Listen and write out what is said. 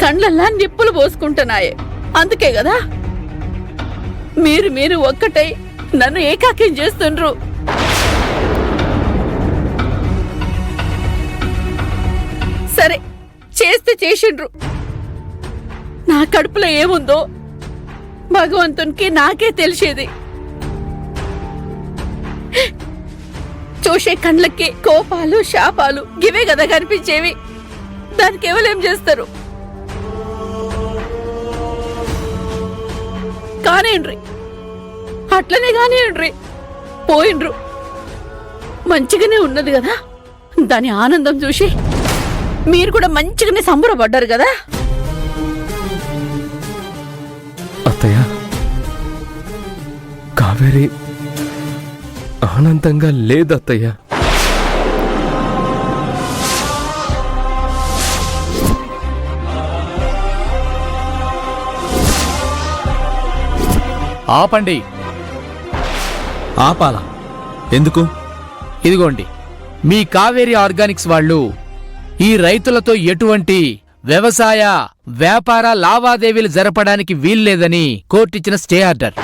కండ్లల్లా నిప్పులు పోసుకుంటున్నాయే. అందుకే కదా మీరు ఒక్కటై నన్ను ఏకాకిం చేస్తుండ్రు. సరే, చేస్తే చేసిండ్రు. నా కడుపులో ఏముందో భగవంతునికి నాకే తెలిసేది. చూసే కండ్లకి కోపాలు శాపాలు గివే కదా కనిపించేవి. దానికి ఎవరేం చేస్తారు? కానివ్వండి, అట్లనే కానివ్వండి. పోయిండ్రు, మంచిగానే ఉన్నది కదా. దాని ఆనందం చూసి మీరు కూడా మంచిగానే సంబరపడ్డారు కదా. అత్తయ్య, కావేరి ఆనందంగా లేదత్తయ్య. ఆపండి. ఆపాలా? ఎందుకు? ఇదిగోండి, మీ కావేరి ఆర్గానిక్స్ వాళ్ళు ఈ రైతులతో ఎటువంటి వ్యవసాయ వ్యాపార లావాదేవీలు జరపడానికి వీల్లేదని కోర్టిచ్చిన స్టే ఆర్డర్.